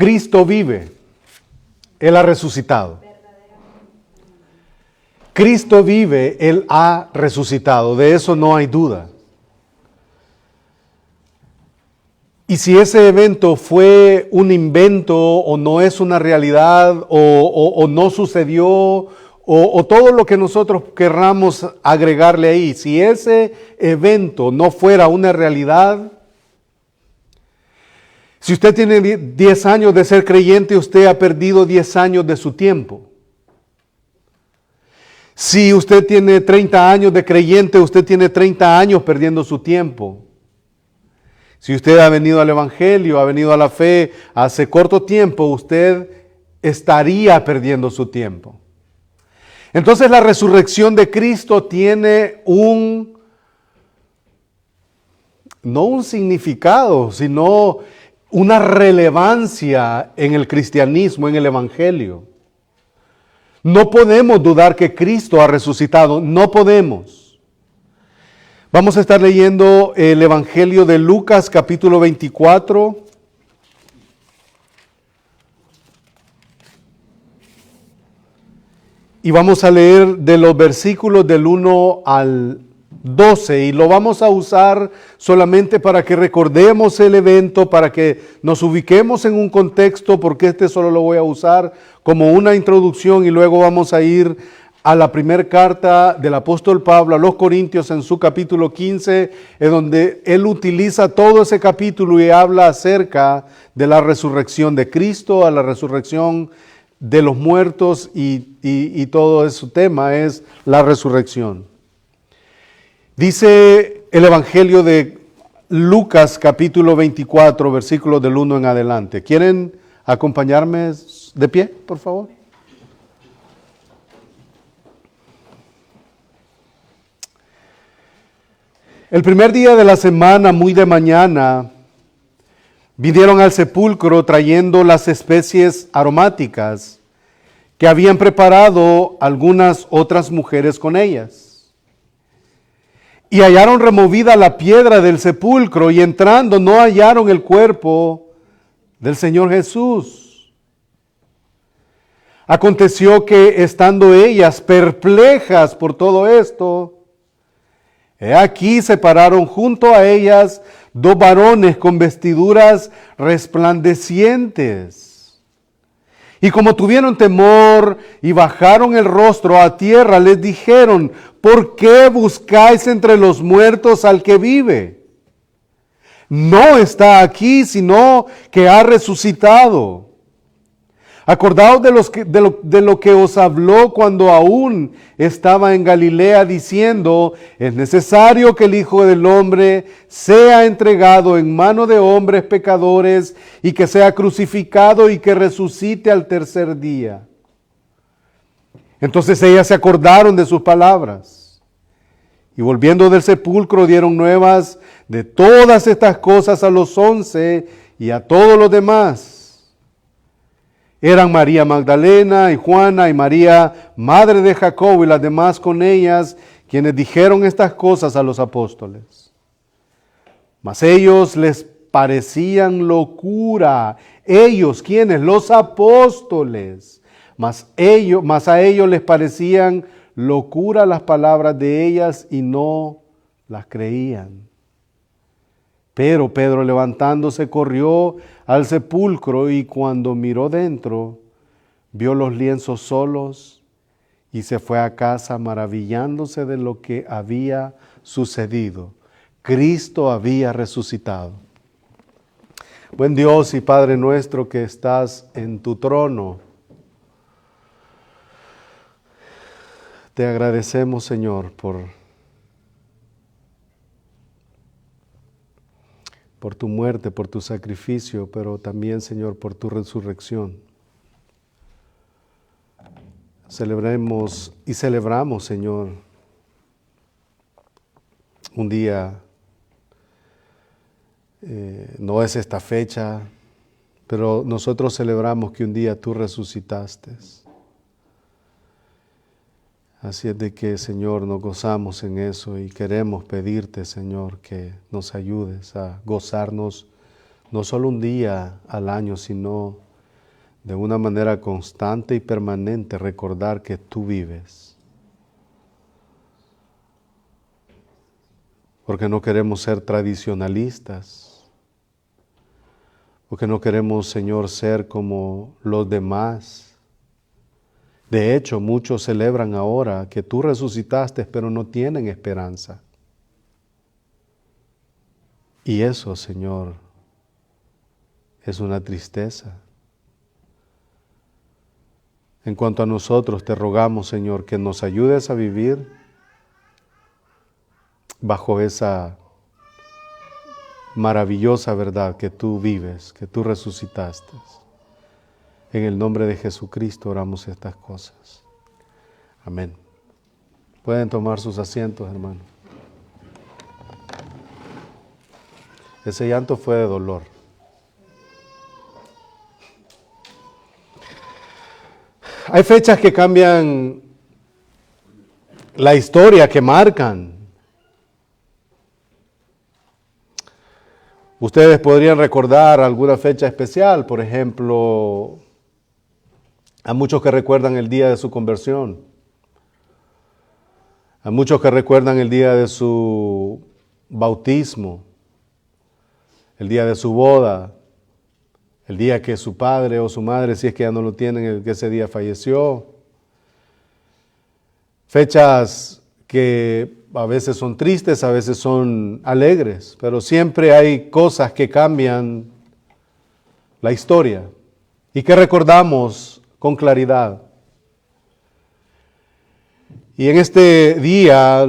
Cristo vive. Él ha resucitado. Cristo vive, Él ha resucitado. De eso no hay duda. Y si ese evento fue un invento o no es una realidad o no sucedió o todo lo que nosotros querramos agregarle ahí, si ese evento no fuera una realidad, si usted tiene 10 años de ser creyente, usted ha perdido 10 años de su tiempo. Si usted tiene 30 años de creyente, usted tiene 30 años perdiendo su tiempo. Si usted ha venido al Evangelio, ha venido a la fe hace corto tiempo, usted estaría perdiendo su tiempo. Entonces la resurrección de Cristo tiene no un significado, sino una relevancia en el cristianismo, en el Evangelio. No podemos dudar que Cristo ha resucitado, no podemos. Vamos a estar leyendo el Evangelio de Lucas, capítulo 24. Y vamos a leer de los versículos del 1 al 12. Y lo vamos a usar solamente para que recordemos el evento, para que nos ubiquemos en un contexto, porque este solo lo voy a usar como una introducción y luego vamos a ir a la primera carta del apóstol Pablo a los Corintios en su capítulo 15, en donde él utiliza todo ese capítulo y habla acerca de la resurrección de Cristo, a la resurrección de los muertos y todo ese tema es la resurrección. Dice el Evangelio de Lucas capítulo 24, versículos del 1 en adelante. ¿Quieren acompañarme de pie, por favor? El primer día de la semana, muy de mañana, vinieron al sepulcro trayendo las especies aromáticas que habían preparado algunas otras mujeres con ellas. Y hallaron removida la piedra del sepulcro y entrando no hallaron el cuerpo del Señor Jesús. Aconteció que estando ellas perplejas por todo esto, he aquí se pararon junto a ellas dos varones con vestiduras resplandecientes. Y como tuvieron temor y bajaron el rostro a tierra, les dijeron: ¿por qué buscáis entre los muertos al que vive? No está aquí, sino que ha resucitado. Acordaos de lo que os habló cuando aún estaba en Galilea, diciendo: es necesario que el Hijo del Hombre sea entregado en mano de hombres pecadores y que sea crucificado y que resucite al tercer día. Entonces ellas se acordaron de sus palabras y volviendo del sepulcro dieron nuevas de todas estas cosas a los 11 y a todos los demás. Eran María Magdalena y Juana y María, madre de Jacobo, y las demás con ellas, quienes dijeron estas cosas a los apóstoles. Mas ellos les parecían locura. Ellos, ¿quiénes? Los apóstoles. Mas a ellos les parecían locura las palabras de ellas y no las creían. Pero Pedro, levantándose, corrió al sepulcro y cuando miró dentro, vio los lienzos solos y se fue a casa maravillándose de lo que había sucedido. Cristo había resucitado. Buen Dios y Padre nuestro que estás en tu trono, te agradecemos, Señor, por tu muerte, por tu sacrificio, pero también, Señor, por tu resurrección. Celebremos y celebramos, Señor, un día, no es esta fecha, pero nosotros celebramos que un día tú resucitaste. Así es de que, Señor, nos gozamos en eso y queremos pedirte, Señor, que nos ayudes a gozarnos no solo un día al año, sino de una manera constante y permanente recordar que tú vives. Porque no queremos ser tradicionalistas. Porque no queremos, Señor, ser como los demás. De hecho, muchos celebran ahora que tú resucitaste, pero no tienen esperanza. Y eso, Señor, es una tristeza. En cuanto a nosotros, te rogamos, Señor, que nos ayudes a vivir bajo esa maravillosa verdad que tú vives, que tú resucitaste. En el nombre de Jesucristo oramos estas cosas. Amén. Pueden tomar sus asientos, hermanos. Ese llanto fue de dolor. Hay fechas que cambian la historia, que marcan. Ustedes podrían recordar alguna fecha especial, por ejemplo, a muchos que recuerdan el día de su conversión, a muchos que recuerdan el día de su bautismo, el día de su boda, el día que su padre o su madre, si es que ya no lo tienen, el que ese día falleció. Fechas que a veces son tristes, a veces son alegres, pero siempre hay cosas que cambian la historia y que recordamos con claridad. Y en este día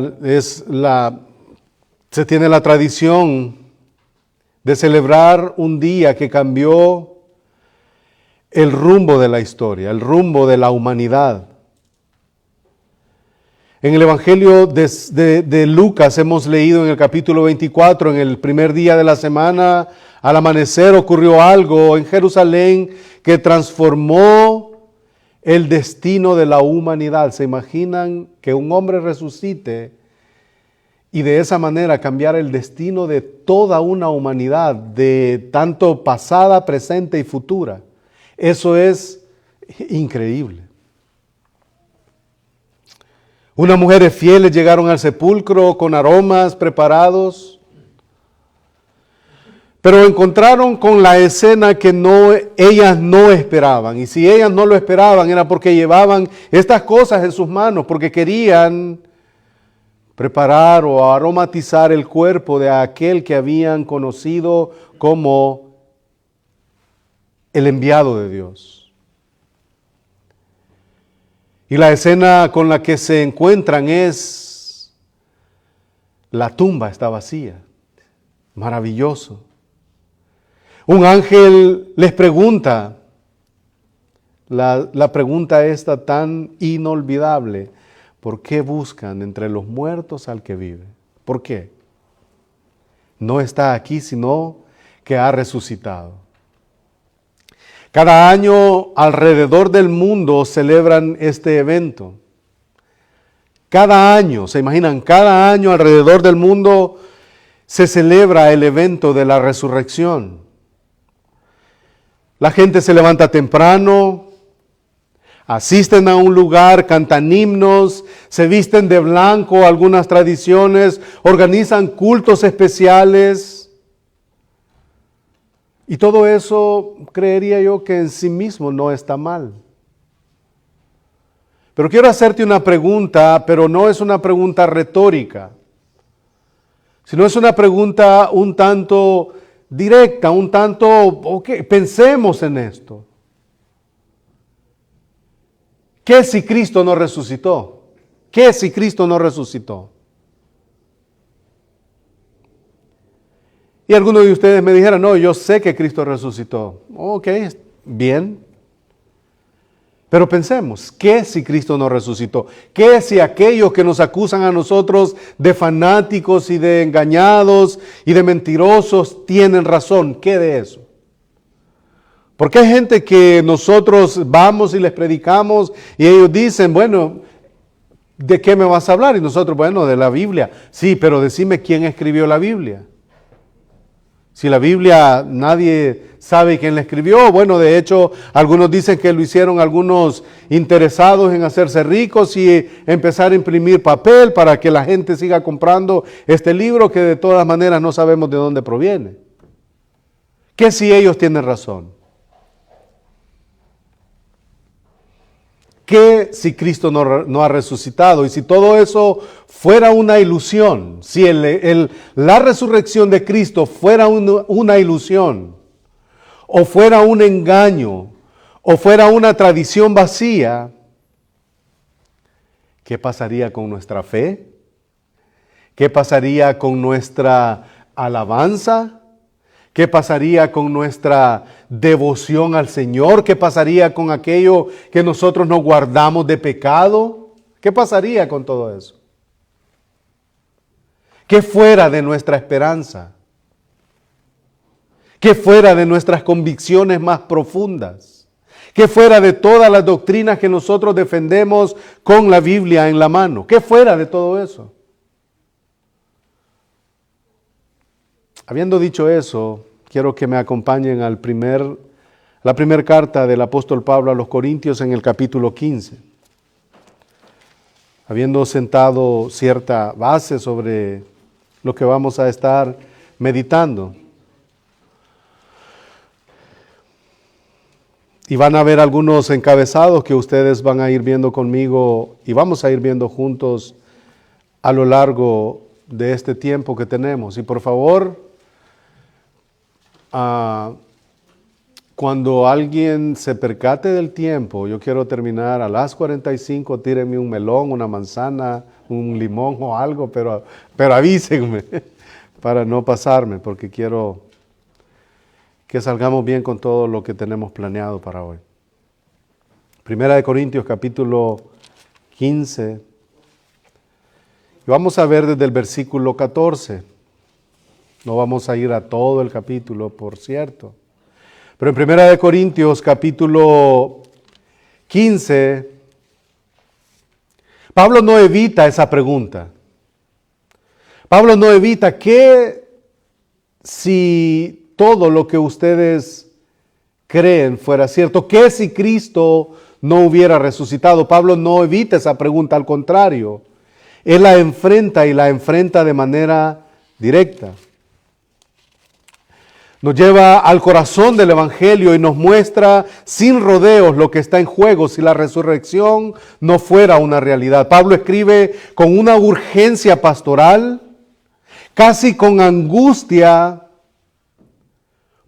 se tiene la tradición de celebrar un día que cambió el rumbo de la historia, el rumbo de la humanidad. En el Evangelio de Lucas hemos leído en el capítulo 24, en el primer día de la semana, al amanecer ocurrió algo en Jerusalén que transformó el destino de la humanidad. ¿Se imaginan que un hombre resucite y de esa manera cambiar el destino de toda una humanidad, de tanto pasada, presente y futura? Eso es increíble. Unas mujeres fieles llegaron al sepulcro con aromas preparados, pero encontraron con la escena que ellas no esperaban. Y si ellas no lo esperaban era porque llevaban estas cosas en sus manos, porque querían preparar o aromatizar el cuerpo de aquel que habían conocido como el enviado de Dios. Y la escena con la que se encuentran es: la tumba está vacía. Maravilloso. Un ángel les pregunta, la pregunta esta tan inolvidable: ¿por qué buscan entre los muertos al que vive? ¿Por qué? No está aquí, sino que ha resucitado. Cada año alrededor del mundo celebran este evento. Cada año, ¿se imaginan? Cada año alrededor del mundo se celebra el evento de la resurrección. La gente se levanta temprano, asisten a un lugar, cantan himnos, se visten de blanco, algunas tradiciones, organizan cultos especiales. Y todo eso creería yo que en sí mismo no está mal. Pero quiero hacerte una pregunta, pero no es una pregunta retórica, sino es una pregunta un tanto directa, un tanto, pensemos en esto. ¿Qué si Cristo no resucitó? ¿Qué si Cristo no resucitó? Y algunos de ustedes me dijeran: no, yo sé que Cristo resucitó. Ok, bien. Pero pensemos, ¿qué si Cristo no resucitó? ¿Qué si aquellos que nos acusan a nosotros de fanáticos y de engañados y de mentirosos tienen razón? ¿Qué de eso? Porque hay gente que nosotros vamos y les predicamos y ellos dicen: bueno, ¿de qué me vas a hablar? Y nosotros: bueno, de la Biblia. Sí, pero decime quién escribió la Biblia. Si la Biblia nadie sabe quién la escribió, bueno, de hecho, algunos dicen que lo hicieron algunos interesados en hacerse ricos y empezar a imprimir papel para que la gente siga comprando este libro que de todas maneras no sabemos de dónde proviene. ¿Qué si ellos tienen razón? ¿Qué si Cristo no ha resucitado? Y si todo eso fuera una ilusión, si la resurrección de Cristo fuera una ilusión, o fuera un engaño, o fuera una tradición vacía, ¿qué pasaría con nuestra fe? ¿Qué pasaría con nuestra alabanza? ¿Qué pasaría con nuestra devoción al Señor? ¿Qué pasaría con aquello que nosotros nos guardamos de pecado? ¿Qué pasaría con todo eso? ¿Qué fuera de nuestra esperanza? ¿Qué fuera de nuestras convicciones más profundas? ¿Qué fuera de todas las doctrinas que nosotros defendemos con la Biblia en la mano? ¿Qué fuera de todo eso? Habiendo dicho eso, quiero que me acompañen a la primera carta del apóstol Pablo a los Corintios en el capítulo 15. Habiendo sentado cierta base sobre lo que vamos a estar meditando. Y van a haber algunos encabezados que ustedes van a ir viendo conmigo y vamos a ir viendo juntos a lo largo de este tiempo que tenemos. Y por favor, cuando alguien se percate del tiempo, yo quiero terminar a las 45, tírenme un melón, una manzana, un limón o algo, pero avísenme para no pasarme, porque quiero que salgamos bien con todo lo que tenemos planeado para hoy. Primera de Corintios capítulo 15, y vamos a ver desde el versículo 14. No vamos a ir a todo el capítulo, por cierto. Pero en Primera de Corintios, capítulo 15, Pablo no evita esa pregunta. Pablo no evita que si todo lo que ustedes creen fuera cierto, que si Cristo no hubiera resucitado. Pablo no evita esa pregunta, al contrario. Él la enfrenta y la enfrenta de manera directa. Nos lleva al corazón del Evangelio y nos muestra sin rodeos lo que está en juego si la resurrección no fuera una realidad. Pablo escribe con una urgencia pastoral, casi con angustia,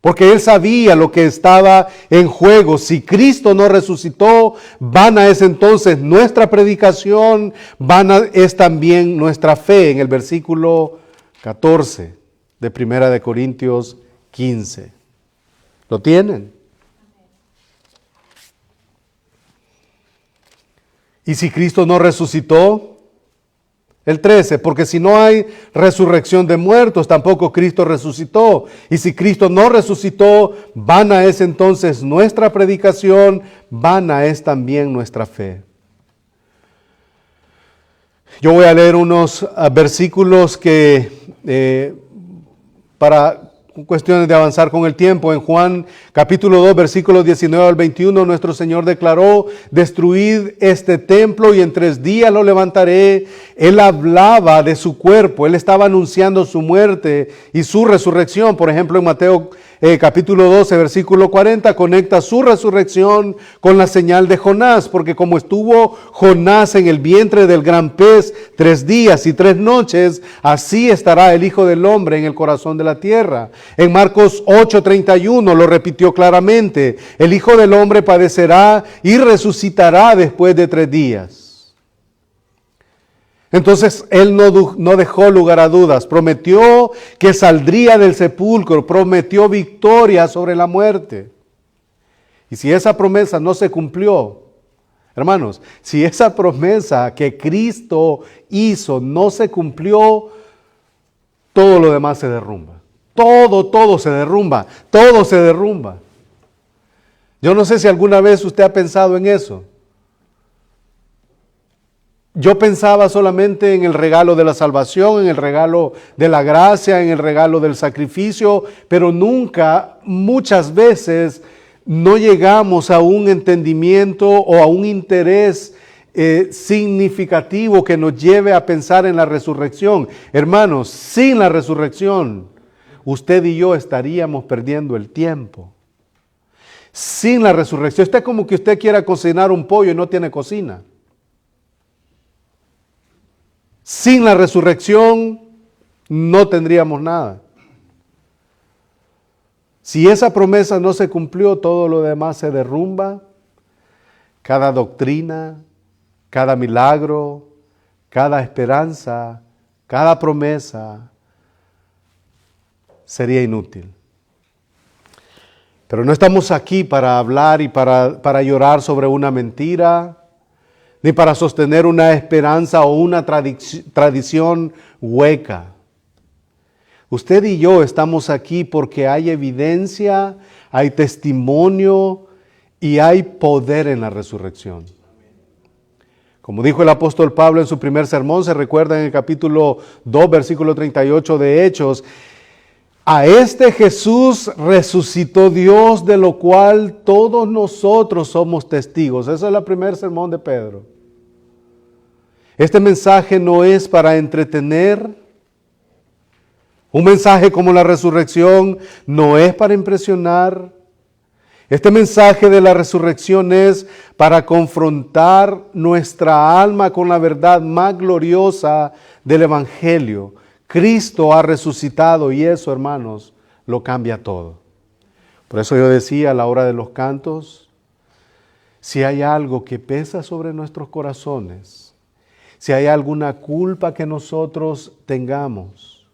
porque él sabía lo que estaba en juego. Si Cristo no resucitó, vana es entonces nuestra predicación, vana es también nuestra fe, en el versículo 14 de Primera de Corintios 15. ¿Lo tienen? ¿Y si Cristo no resucitó? El 13, porque si no hay resurrección de muertos, tampoco Cristo resucitó. Y si Cristo no resucitó, vana es entonces nuestra predicación, vana es también nuestra fe. Yo voy a leer unos versículos que para cuestiones de avanzar con el tiempo. En Juan capítulo 2, versículos 19 al 21, nuestro Señor declaró: destruid este templo y en 3 días lo levantaré. Él hablaba de su cuerpo, él estaba anunciando su muerte y su resurrección. Por ejemplo, en Mateo capítulo 12, versículo 40, conecta su resurrección con la señal de Jonás, porque como estuvo Jonás en el vientre del gran pez 3 días y 3 noches, así estará el Hijo del Hombre en el corazón de la tierra. En Marcos 8:31 lo repitió claramente: el Hijo del Hombre padecerá y resucitará después de 3 días. Entonces él no dejó lugar a dudas, prometió que saldría del sepulcro, prometió victoria sobre la muerte. Y si esa promesa no se cumplió, hermanos, si esa promesa que Cristo hizo no se cumplió, todo lo demás se derrumba. Todo se derrumba, todo se derrumba. Yo no sé si alguna vez usted ha pensado en eso. yo pensaba solamente en el regalo de la salvación, en el regalo de la gracia, en el regalo del sacrificio, pero nunca, muchas veces, no llegamos a un entendimiento o a un interés significativo que nos lleve a pensar en la resurrección. Hermanos, sin la resurrección, usted y yo estaríamos perdiendo el tiempo. Sin la resurrección, es como que usted quiera cocinar un pollo y no tiene cocina. Sin la resurrección no tendríamos nada. Si esa promesa no se cumplió, todo lo demás se derrumba. Cada doctrina, cada milagro, cada esperanza, cada promesa sería inútil. Pero no estamos aquí para hablar y para llorar sobre una mentira, ni para sostener una esperanza o una tradición hueca. Usted y yo estamos aquí porque hay evidencia, hay testimonio y hay poder en la resurrección. Como dijo el apóstol Pablo en su primer sermón, se recuerda en el capítulo 2, versículo 38 de Hechos, a este Jesús resucitó Dios, de lo cual todos nosotros somos testigos. Ese es el primer sermón de Pedro. Este mensaje no es para entretener. Un mensaje como la resurrección no es para impresionar. Este mensaje de la resurrección es para confrontar nuestra alma con la verdad más gloriosa del Evangelio. Cristo ha resucitado y eso, hermanos, lo cambia todo. Por eso yo decía a la hora de los cantos, si hay algo que pesa sobre nuestros corazones, si hay alguna culpa que nosotros tengamos,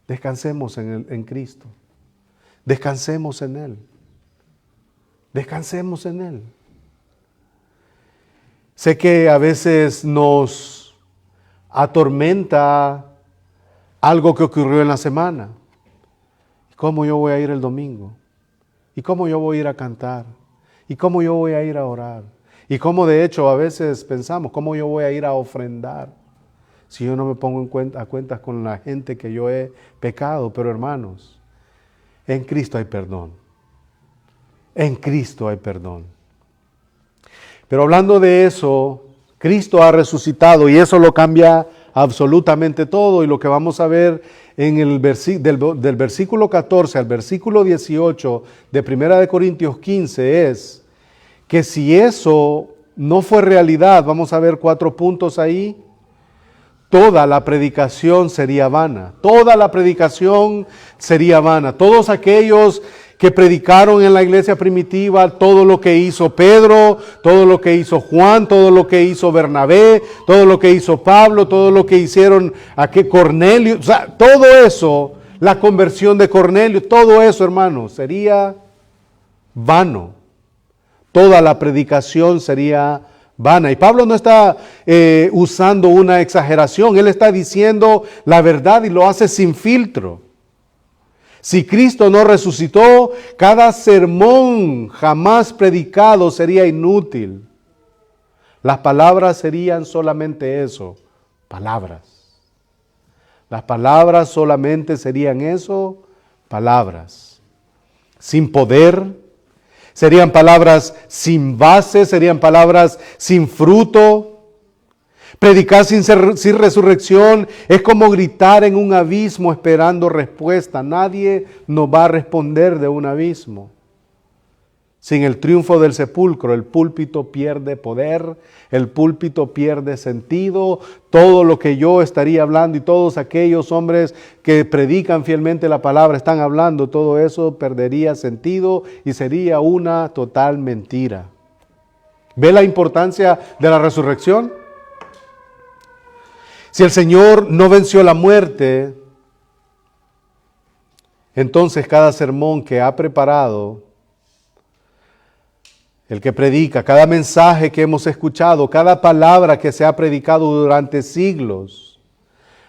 descansemos en Cristo, descansemos en Él, descansemos en Él. Sé que a veces nos atormenta algo que ocurrió en la semana. ¿Cómo yo voy a ir el domingo? ¿Y cómo yo voy a ir a cantar? ¿Y cómo yo voy a ir a orar? Y cómo de hecho a veces pensamos, ¿cómo yo voy a ir a ofrendar? Si yo no me pongo a cuentas con la gente que yo he pecado. Pero hermanos, en Cristo hay perdón. En Cristo hay perdón. Pero hablando de eso, Cristo ha resucitado y eso lo cambia absolutamente todo. Y lo que vamos a ver en el del versículo 14 al versículo 18 de 1 Corintios 15 es que si eso no fue realidad, vamos a ver 4 puntos ahí, toda la predicación sería vana. Toda la predicación sería vana. Todos aquellos que predicaron en la iglesia primitiva, todo lo que hizo Pedro, todo lo que hizo Juan, todo lo que hizo Bernabé, todo lo que hizo Pablo, todo lo que hicieron aquí Cornelio, o sea, todo eso, la conversión de Cornelio, todo eso, hermanos, sería vano. Toda la predicación sería vana. Y Pablo no está usando una exageración, él está diciendo la verdad y lo hace sin filtro. Si Cristo no resucitó, cada sermón jamás predicado sería inútil. Las palabras serían solamente eso, palabras. Las palabras solamente serían eso, palabras. Sin poder, serían palabras sin base, serían palabras sin fruto. Predicar sin resurrección es como gritar en un abismo esperando respuesta. Nadie nos va a responder de un abismo. Sin el triunfo del sepulcro, el púlpito pierde poder, el púlpito pierde sentido. Todo lo que yo estaría hablando y todos aquellos hombres que predican fielmente la palabra están hablando, todo eso perdería sentido y sería una total mentira. ¿Ve la importancia de la resurrección? Si el Señor no venció la muerte, entonces cada sermón que ha preparado, el que predica, cada mensaje que hemos escuchado, cada palabra que se ha predicado durante siglos,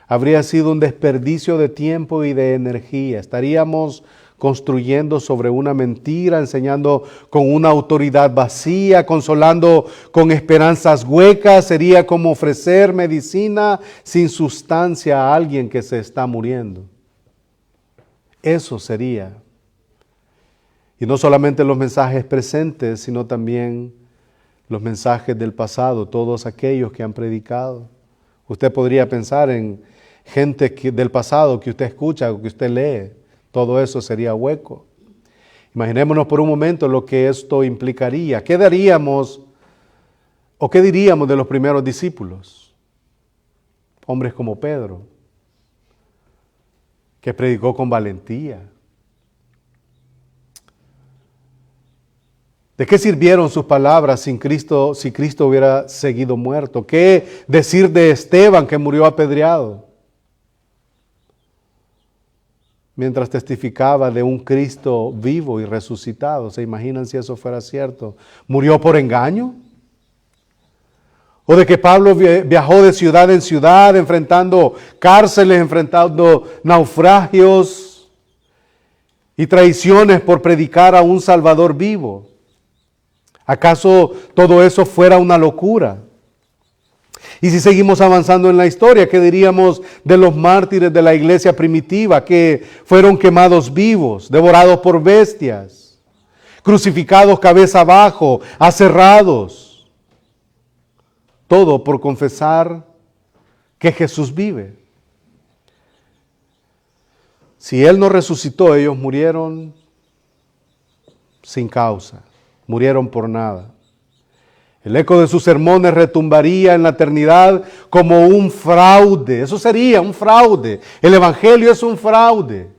habría sido un desperdicio de tiempo y de energía. Estaríamos construyendo sobre una mentira, enseñando con una autoridad vacía, consolando con esperanzas huecas. Sería como ofrecer medicina sin sustancia a alguien que se está muriendo. Eso sería. Y no solamente los mensajes presentes, sino también los mensajes del pasado, todos aquellos que han predicado. Usted podría pensar en gente del pasado que usted escucha o que usted lee. Todo eso sería hueco. Imaginémonos por un momento lo que esto implicaría. ¿Qué daríamos o qué diríamos de los primeros discípulos? Hombres como Pedro, que predicó con valentía. ¿De qué sirvieron sus palabras si Cristo hubiera seguido muerto? ¿Qué decir de Esteban, que murió apedreado mientras testificaba de un Cristo vivo y resucitado? ¿Se imaginan si eso fuera cierto? ¿Murió por engaño? ¿O de que Pablo viajó de ciudad en ciudad, enfrentando cárceles, enfrentando naufragios y traiciones por predicar a un Salvador vivo? ¿Acaso todo eso fuera una locura? Y si seguimos avanzando en la historia, ¿qué diríamos de los mártires de la iglesia primitiva que fueron quemados vivos, devorados por bestias, crucificados cabeza abajo, aserrados? Todo por confesar que Jesús vive. Si Él no resucitó, ellos murieron sin causa. Murieron por nada. El eco de sus sermones retumbaría en la eternidad como un fraude. Eso sería un fraude. El evangelio es un fraude.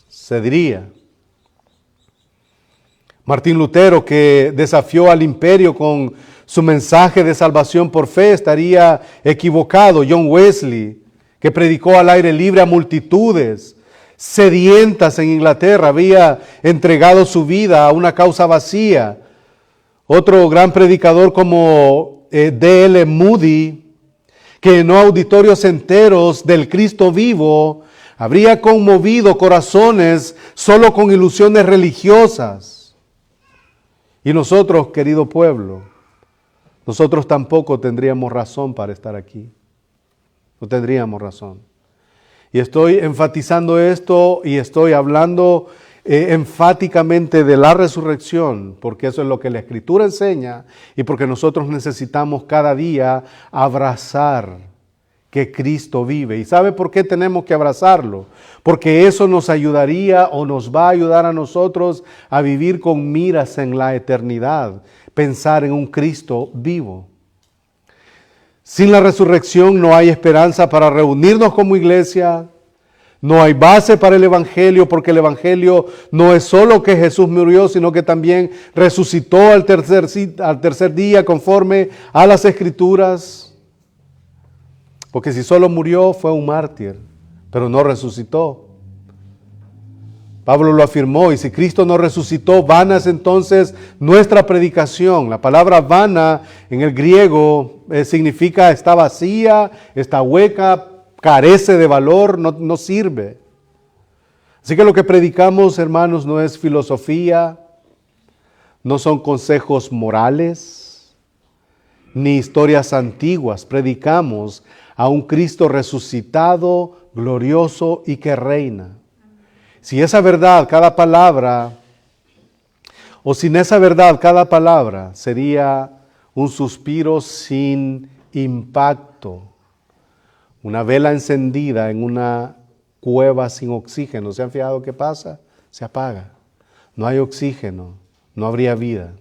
Se diría. Martín Lutero, que desafió al imperio con su mensaje de salvación por fe, estaría equivocado. John Wesley, que predicó al aire libre a multitudes sedientas en Inglaterra, había entregado su vida a una causa vacía. Otro gran predicador como D.L. Moody, que llenó auditorios enteros del Cristo vivo, habría conmovido corazones solo con ilusiones religiosas. Y nosotros, querido pueblo, nosotros tampoco tendríamos razón para estar aquí. No tendríamos razón. Y estoy enfatizando esto y estoy hablando enfáticamente de la resurrección, porque eso es lo que la Escritura enseña y porque nosotros necesitamos cada día abrazar que Cristo vive. ¿Y sabe por qué tenemos que abrazarlo? Porque eso nos ayudaría o nos va a ayudar a nosotros a vivir con miras en la eternidad, pensar en un Cristo vivo. Sin la resurrección no hay esperanza para reunirnos como iglesia, no hay base para el evangelio, porque el evangelio no es solo que Jesús murió, sino que también resucitó al tercer día conforme a las Escrituras. Porque si solo murió fue un mártir, pero no resucitó. Pablo lo afirmó, y si Cristo no resucitó, vana es entonces nuestra predicación. La palabra vana en el griego significa está vacía, está hueca, carece de valor, no sirve. Así que lo que predicamos, hermanos, no es filosofía, no son consejos morales, ni historias antiguas. Predicamos a un Cristo resucitado, glorioso y que reina. Si esa verdad, cada palabra, o sin esa verdad, cada palabra sería un suspiro sin impacto, una vela encendida en una cueva sin oxígeno. ¿Se han fijado qué pasa? Se apaga. No hay oxígeno, no habría vida.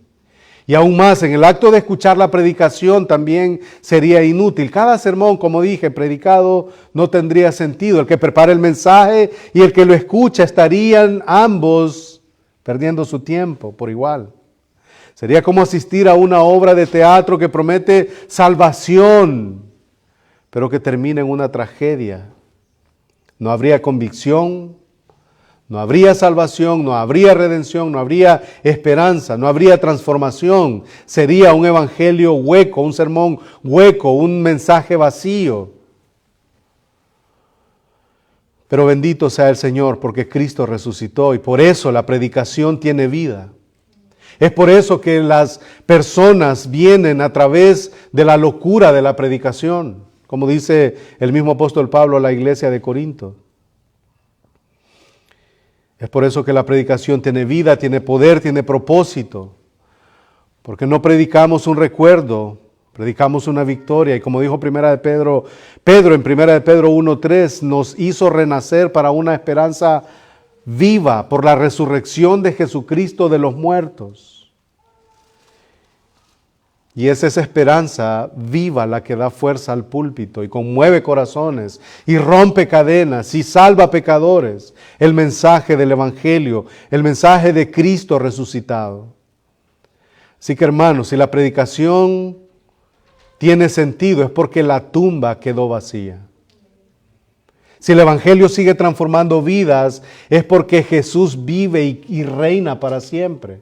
Y aún más, en el acto de escuchar la predicación también sería inútil. Cada sermón, como dije, predicado no tendría sentido. El que prepara el mensaje y el que lo escucha estarían ambos perdiendo su tiempo por igual. Sería como asistir a una obra de teatro que promete salvación, pero que termina en una tragedia. No habría convicción, no habría salvación, no habría redención, no habría esperanza, no habría transformación. Sería un evangelio hueco, un sermón hueco, un mensaje vacío. Pero bendito sea el Señor porque Cristo resucitó y por eso la predicación tiene vida. Es por eso que las personas vienen a través de la locura de la predicación, como dice el mismo apóstol Pablo a la iglesia de Corinto. Es por eso que la predicación tiene vida, tiene poder, tiene propósito. Porque no predicamos un recuerdo, predicamos una victoria. Y como dijo Pedro en 1 de Pedro 1:3, nos hizo renacer para una esperanza viva por la resurrección de Jesucristo de los muertos. Y es esa esperanza viva la que da fuerza al púlpito y conmueve corazones y rompe cadenas y salva pecadores. El mensaje del Evangelio, el mensaje de Cristo resucitado. Así que hermanos, si la predicación tiene sentido es porque la tumba quedó vacía. Si el Evangelio sigue transformando vidas es porque Jesús vive y reina para siempre.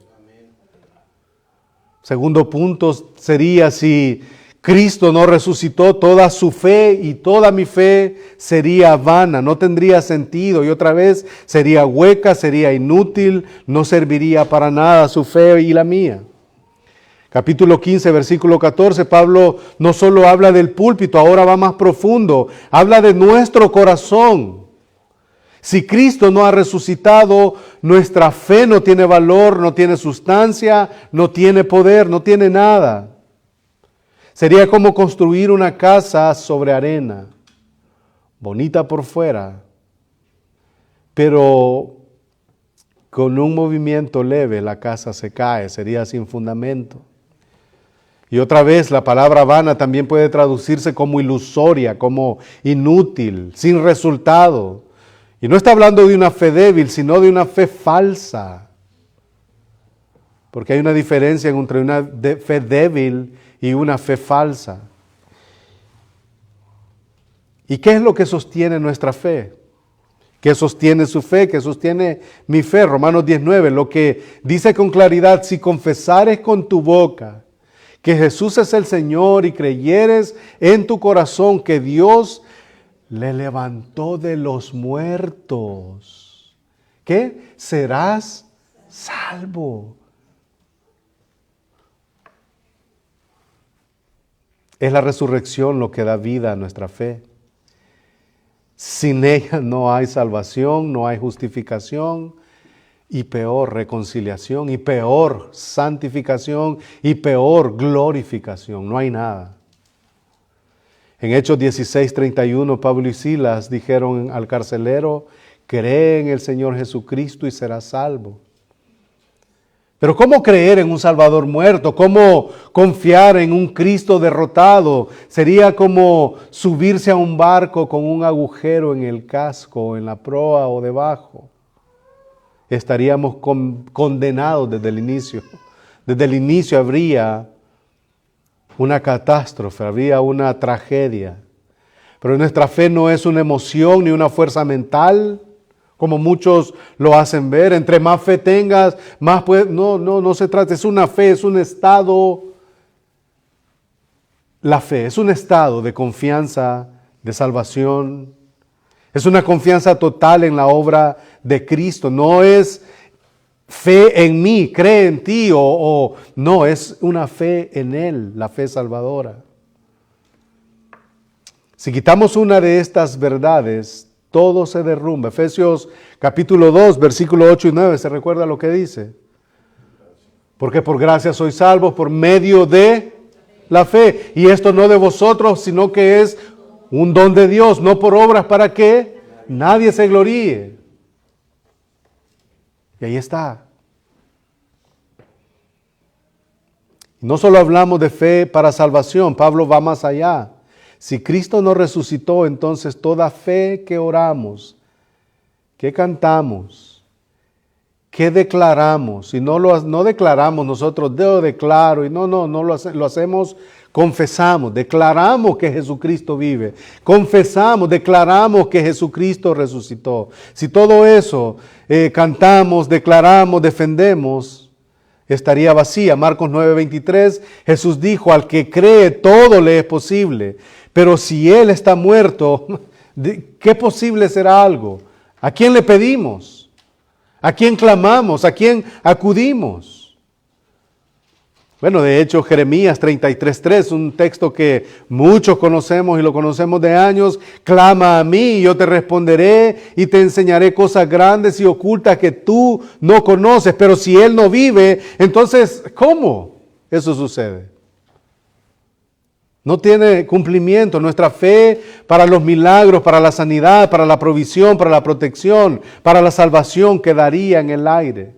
Segundo punto sería, si Cristo no resucitó, toda su fe y toda mi fe sería vana, no tendría sentido y otra vez sería hueca, sería inútil, no serviría para nada su fe y la mía. Capítulo 15, versículo 14, Pablo no solo habla del púlpito, ahora va más profundo, habla de nuestro corazón. Si Cristo no ha resucitado, nuestra fe no tiene valor, no tiene sustancia, no tiene poder, no tiene nada. Sería como construir una casa sobre arena, bonita por fuera, pero con un movimiento leve la casa se cae, sería sin fundamento. Y otra vez, la palabra vana también puede traducirse como ilusoria, como inútil, sin resultado. Y no está hablando de una fe débil, sino de una fe falsa. Porque hay una diferencia entre una fe débil y una fe falsa. ¿Y qué es lo que sostiene nuestra fe? ¿Qué sostiene su fe? ¿Qué sostiene mi fe? Romanos 19, lo que dice con claridad: si confesares con tu boca que Jesús es el Señor y creyeres en tu corazón que Dios le levantó de los muertos, ¿qué? Serás salvo. Es la resurrección lo que da vida a nuestra fe. Sin ella no hay salvación, no hay justificación, y peor reconciliación, y peor santificación, y peor glorificación. No hay nada. En Hechos 16:31, Pablo y Silas dijeron al carcelero: cree en el Señor Jesucristo y serás salvo. Pero ¿cómo creer en un Salvador muerto? ¿Cómo confiar en un Cristo derrotado? Sería como subirse a un barco con un agujero en el casco, en la proa o debajo. Estaríamos condenados desde el inicio. Desde el inicio habría una catástrofe, habría una tragedia. Pero nuestra fe no es una emoción ni una fuerza mental, como muchos lo hacen ver. Entre más fe tengas, más puedes. No se trata, es una fe, es un estado. La fe es un estado de confianza, de salvación. Es una confianza total en la obra de Cristo. No es fe en mí, cree en ti, no, es una fe en Él, la fe salvadora. Si quitamos una de estas verdades, todo se derrumba. Efesios capítulo 2, versículo 8 y 9, ¿se recuerda lo que dice? Porque por gracia sois salvos por medio de la fe. Y esto no de vosotros, sino que es un don de Dios, no por obras para que nadie se gloríe. Y ahí está. No solo hablamos de fe para salvación, Pablo va más allá. Si Cristo no resucitó, entonces toda fe que oramos, que cantamos, que declaramos, y no declaramos nosotros, yo declaro, y no lo hacemos, confesamos, declaramos que Jesucristo vive, confesamos, declaramos que Jesucristo resucitó. Si todo eso cantamos, declaramos, defendemos, estaría vacía. Marcos 9:23, Jesús dijo: al que cree todo le es posible, pero si él está muerto, ¿Qué posible será algo? ¿A quién le pedimos? ¿A quién clamamos? ¿A quién acudimos? Bueno, de hecho, Jeremías 33:3, un texto que muchos conocemos y lo conocemos de años, clama a mí y yo te responderé y te enseñaré cosas grandes y ocultas que tú no conoces. Pero si Él no vive, entonces, ¿cómo eso sucede? No tiene cumplimiento. Nuestra fe para los milagros, para la sanidad, para la provisión, para la protección, para la salvación quedaría en el aire.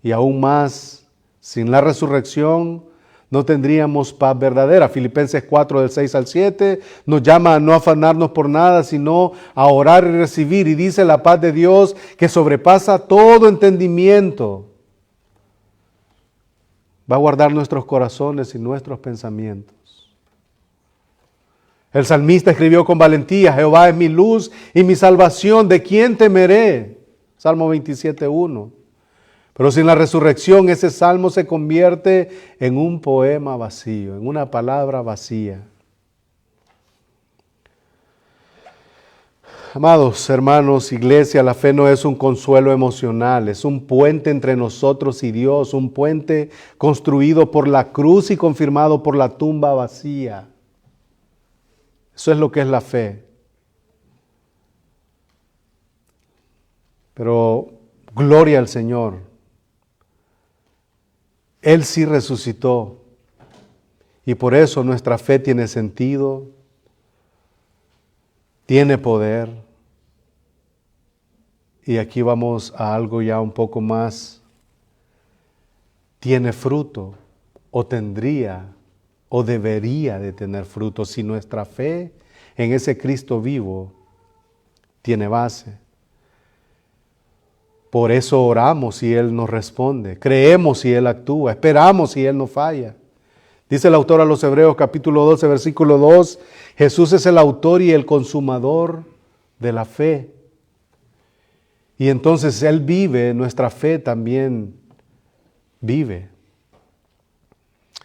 Y aún más, sin la resurrección no tendríamos paz verdadera. Filipenses 4 del 6 al 7 nos llama a no afanarnos por nada, sino a orar y recibir. Y dice la paz de Dios que sobrepasa todo entendimiento. Va a guardar nuestros corazones y nuestros pensamientos. El salmista escribió con valentía: Jehová es mi luz y mi salvación, ¿de quién temeré? Salmo 27:1. Pero sin la resurrección ese salmo se convierte en un poema vacío, en una palabra vacía. Amados hermanos, iglesia, la fe no es un consuelo emocional, es un puente entre nosotros y Dios, un puente construido por la cruz y confirmado por la tumba vacía. Eso es lo que es la fe. Pero gloria al Señor. Él sí resucitó y por eso nuestra fe tiene sentido, tiene poder. Y aquí vamos a algo ya un poco más. Tiene fruto, o tendría, o debería de tener fruto si nuestra fe en ese Cristo vivo tiene base. Por eso oramos y Él nos responde, creemos y Él actúa, esperamos y Él no falla. Dice el autor a los Hebreos capítulo 12, versículo 2, Jesús es el autor y el consumador de la fe. Y entonces Él vive, nuestra fe también vive.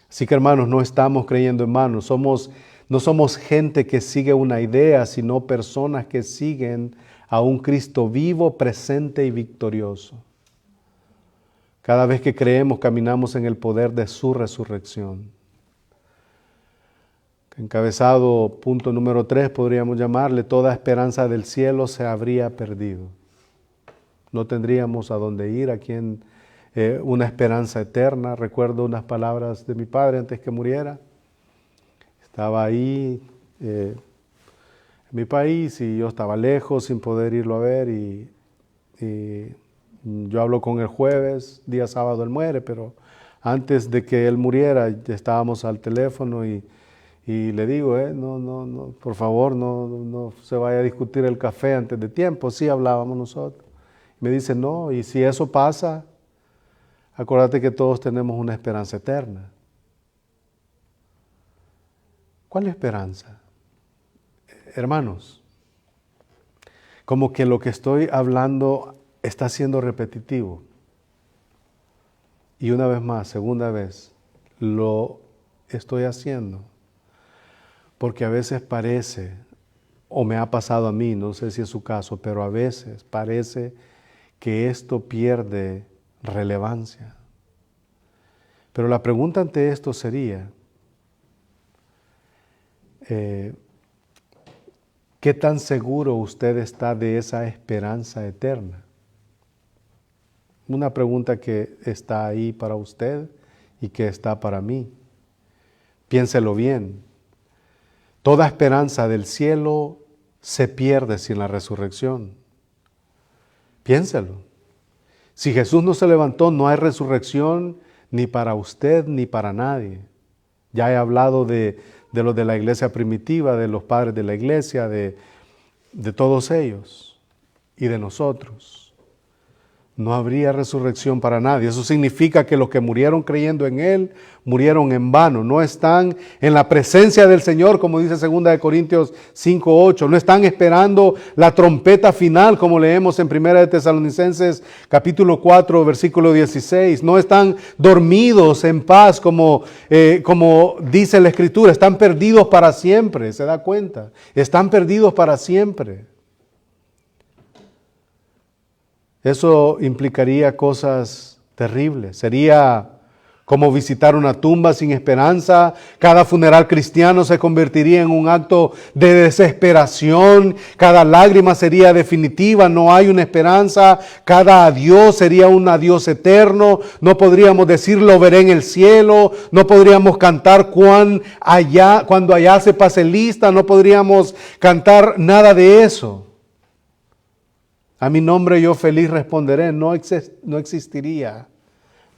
Así que hermanos, no estamos creyendo en vano, no somos gente que sigue una idea, sino personas que siguen a un Cristo vivo, presente y victorioso. Cada vez que creemos, caminamos en el poder de su resurrección. Encabezado punto número 3, podríamos llamarle: toda esperanza del cielo se habría perdido. No tendríamos a dónde ir, a quien una esperanza eterna. Recuerdo unas palabras de mi padre antes que muriera. Estaba ahí en mi país y yo estaba lejos sin poder irlo a ver y yo hablo con él jueves, día sábado él muere, pero antes de que él muriera estábamos al teléfono y le digo, no, por favor, no se vaya a discutir el café antes de tiempo. Sí hablábamos nosotros. Me dice, no, y si eso pasa, acuérdate que todos tenemos una esperanza eterna. ¿Cuál esperanza? Hermanos, como que lo que estoy hablando está siendo repetitivo. Y una vez más, segunda vez, lo estoy haciendo. Porque a veces parece, o me ha pasado a mí, no sé si es su caso, pero a veces parece que esto pierde relevancia. Pero la pregunta ante esto sería, ¿qué tan seguro usted está de esa esperanza eterna? Una pregunta que está ahí para usted y que está para mí. Piénselo bien. Toda esperanza del cielo se pierde sin la resurrección. Piénselo. Si Jesús no se levantó, no hay resurrección ni para usted ni para nadie. Ya he hablado de los de la iglesia primitiva, de los padres de la iglesia, de todos ellos y de nosotros. no habría resurrección para nadie. Eso significa que los que murieron creyendo en Él, murieron en vano. No están en la presencia del Señor, como dice 2 Corintios 5:8. No están esperando la trompeta final, como leemos en 1 Tesalonicenses capítulo 4, versículo 16. No están dormidos en paz, como dice la Escritura. Están perdidos para siempre, ¿se da cuenta? Están perdidos para siempre. Eso implicaría cosas terribles. Sería como visitar una tumba sin esperanza. Cada funeral cristiano se convertiría en un acto de desesperación. Cada lágrima sería definitiva, no hay una esperanza. Cada adiós sería un adiós eterno. No podríamos decir lo veré en el cielo. No podríamos cantar cuando allá se pase lista. No podríamos cantar nada de eso. A mi nombre yo feliz responderé. No existiría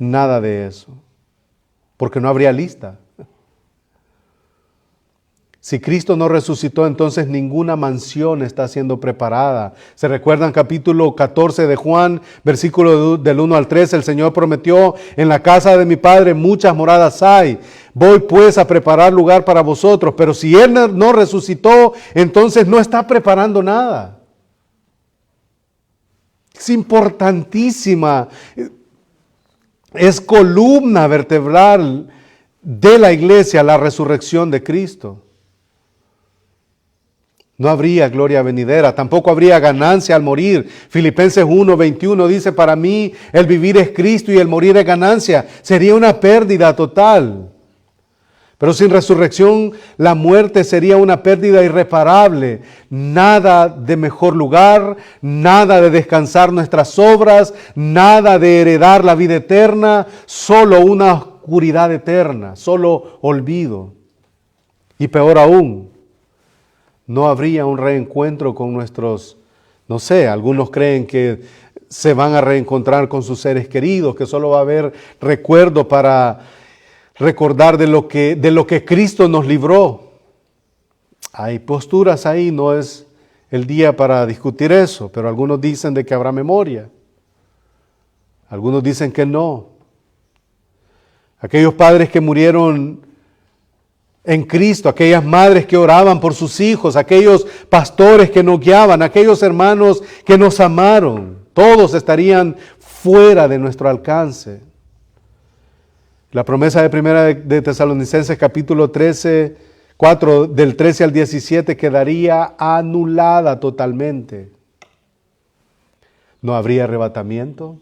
nada de eso, porque no habría lista. Si Cristo no resucitó, entonces ninguna mansión está siendo preparada. ¿Se recuerdan capítulo 14 de Juan, versículo del 1 al 3? El Señor prometió: en la casa de mi Padre muchas moradas hay. Voy pues a preparar lugar para vosotros. Pero si Él no resucitó, entonces no está preparando nada. Es importantísima, es columna vertebral de la iglesia la resurrección de Cristo. No habría gloria venidera, tampoco habría ganancia al morir. Filipenses 1:21 dice: para mí el vivir es Cristo y el morir es ganancia. Sería una pérdida total. Pero sin resurrección, la muerte sería una pérdida irreparable. Nada de mejor lugar, nada de descansar nuestras obras, nada de heredar la vida eterna, solo una oscuridad eterna, solo olvido. Y peor aún, no habría un reencuentro con nuestros, no sé, algunos creen que se van a reencontrar con sus seres queridos, que solo va a haber recuerdo para recordar de lo que Cristo nos libró. Hay posturas ahí, no es el día para discutir eso, pero algunos dicen de que habrá memoria. Algunos dicen que no. Aquellos padres que murieron en Cristo, aquellas madres que oraban por sus hijos, aquellos pastores que nos guiaban, aquellos hermanos que nos amaron, todos estarían fuera de nuestro alcance. La promesa de 1 de Tesalonicenses capítulo 4 del 13 al 17 quedaría anulada totalmente. No habría arrebatamiento,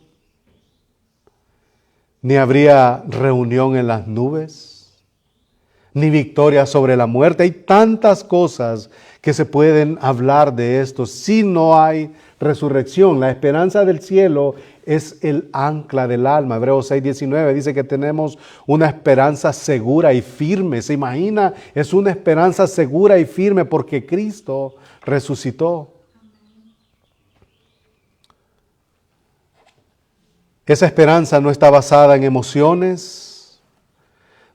ni habría reunión en las nubes, ni victoria sobre la muerte. Hay tantas cosas que se pueden hablar de esto si no hay resurrección. La esperanza del cielo es el ancla del alma. Hebreos 6:19 dice que tenemos una esperanza segura y firme. ¿Se imagina? Es una esperanza segura y firme porque Cristo resucitó. Esa esperanza no está basada en emociones,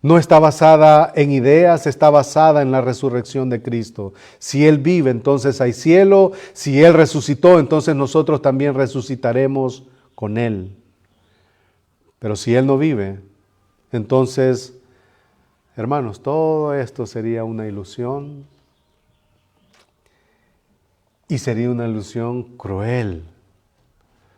no está basada en ideas, está basada en la resurrección de Cristo. Si Él vive, entonces hay cielo. Si Él resucitó, entonces nosotros también resucitaremos con Él. Pero si Él no vive, entonces, hermanos, todo esto sería una ilusión. Y sería una ilusión cruel.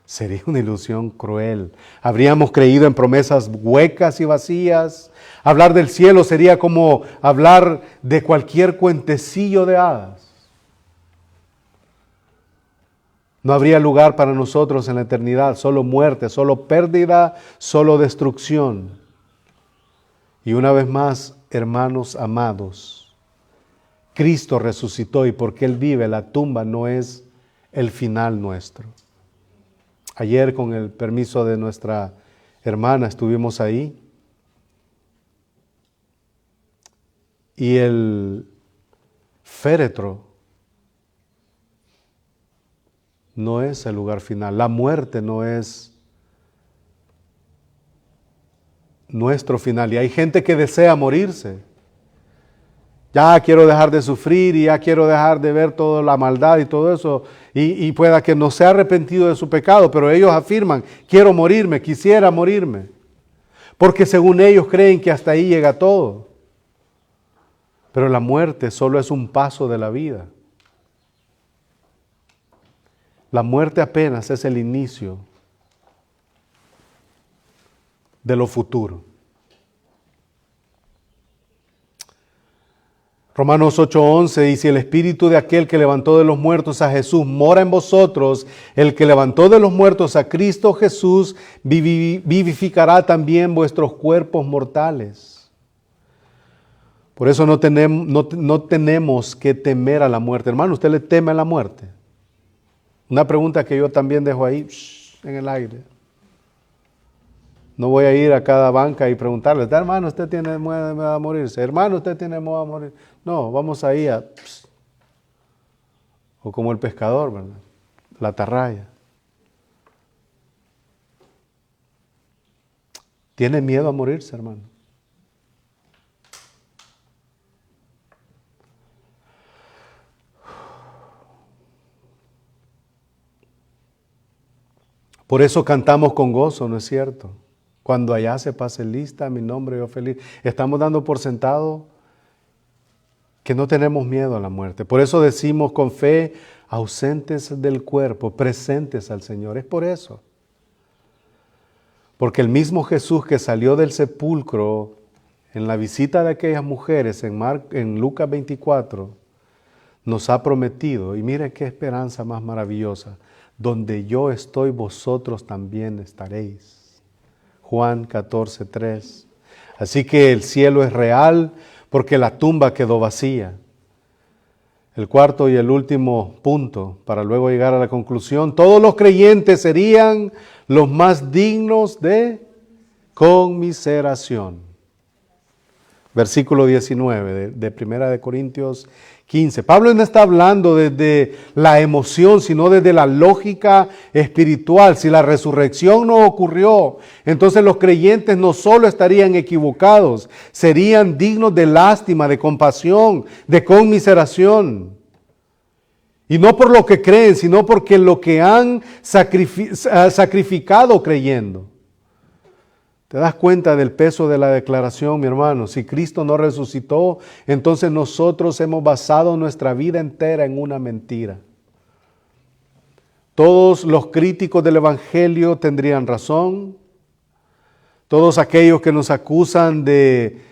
Sería una ilusión cruel. Habríamos creído en promesas huecas y vacías. Hablar del cielo sería como hablar de cualquier cuentecillo de hadas. No habría lugar para nosotros en la eternidad, solo muerte, solo pérdida, solo destrucción. Y una vez más, hermanos amados, Cristo resucitó y porque Él vive, la tumba no es el final nuestro. Ayer, con el permiso de nuestra hermana, estuvimos ahí y el féretro no es el lugar final. La muerte no es nuestro final. Y hay gente que desea morirse. Ya quiero dejar de sufrir y ya quiero dejar de ver toda la maldad y todo eso. Y pueda que no se ha arrepentido de su pecado, pero ellos afirman, quiero morirme, quisiera morirme. Porque según ellos creen que hasta ahí llega todo. Pero la muerte solo es un paso de la vida. La muerte apenas es el inicio de lo futuro. Romanos 8:11 dice, el espíritu de aquel que levantó de los muertos a Jesús mora en vosotros, el que levantó de los muertos a Cristo Jesús vivificará también vuestros cuerpos mortales. Por eso no tenemos que temer a la muerte. Hermano, ¿usted le teme a la muerte? Una pregunta que yo también dejo ahí en el aire. No voy a ir a cada banca y preguntarle, hermano, usted tiene miedo a morirse, hermano, usted tiene miedo a morir. No, vamos ahí o como el pescador, ¿verdad? La atarraya. ¿Tiene miedo a morirse, hermano? Por eso cantamos con gozo, ¿no es cierto? Cuando allá se pase lista mi nombre, yo feliz. Estamos dando por sentado que no tenemos miedo a la muerte. Por eso decimos con fe, ausentes del cuerpo, presentes al Señor. Es por eso. Porque el mismo Jesús que salió del sepulcro en la visita de aquellas mujeres en Lucas 24, nos ha prometido, y mire qué esperanza más maravillosa, donde yo estoy, vosotros también estaréis. Juan 14:3. Así que el cielo es real porque la tumba quedó vacía. El cuarto y el último punto, para luego llegar a la conclusión, todos los creyentes serían los más dignos de conmiseración. Versículo 19 de 1 Corintios 15. Pablo no está hablando desde la emoción, sino desde la lógica espiritual. Si la resurrección no ocurrió, entonces los creyentes no solo estarían equivocados, serían dignos de lástima, de compasión, de conmiseración. Y no por lo que creen, sino porque lo que han sacrificado creyendo. ¿Te das cuenta del peso de la declaración, mi hermano? Si Cristo no resucitó, entonces nosotros hemos basado nuestra vida entera en una mentira. Todos los críticos del Evangelio tendrían razón. Todos aquellos que nos acusan de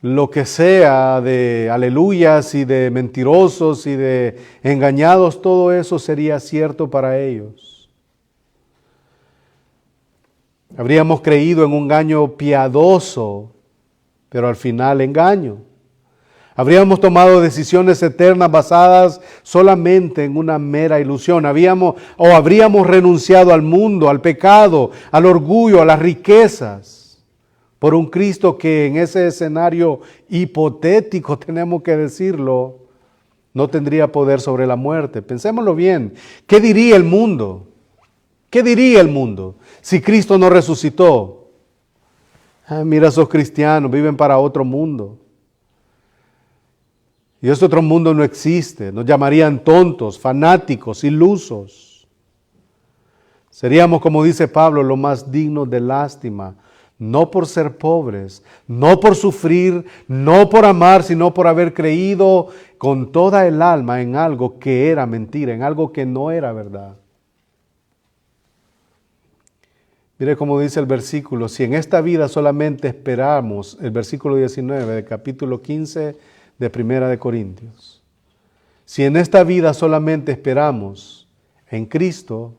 lo que sea, de aleluyas y de mentirosos y de engañados, todo eso sería cierto para ellos. Habríamos creído en un engaño piadoso, pero al final engaño. Habríamos tomado decisiones eternas basadas solamente en una mera ilusión. Habríamos renunciado al mundo, al pecado, al orgullo, a las riquezas, por un Cristo que en ese escenario hipotético, tenemos que decirlo, no tendría poder sobre la muerte. Pensémoslo bien. ¿Qué diría el mundo? ¿Qué diría el mundo si Cristo no resucitó? Mira, esos cristianos viven para otro mundo. Y ese otro mundo no existe. Nos llamarían tontos, fanáticos, ilusos. Seríamos, como dice Pablo, los más dignos de lástima. No por ser pobres, no por sufrir, no por amar, sino por haber creído con toda el alma en algo que era mentira, en algo que no era verdad. Mire cómo dice el versículo, si en esta vida solamente esperamos, el versículo 19 del capítulo 15 de 1 Corintios. Si en esta vida solamente esperamos en Cristo,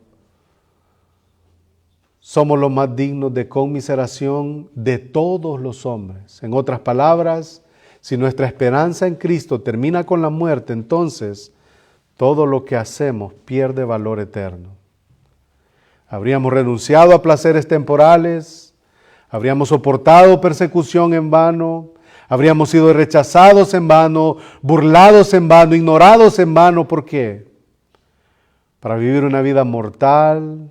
somos los más dignos de conmiseración de todos los hombres. En otras palabras, si nuestra esperanza en Cristo termina con la muerte, entonces todo lo que hacemos pierde valor eterno. Habríamos renunciado a placeres temporales, habríamos soportado persecución en vano, habríamos sido rechazados en vano, burlados en vano, ignorados en vano. ¿Por qué? Para vivir una vida mortal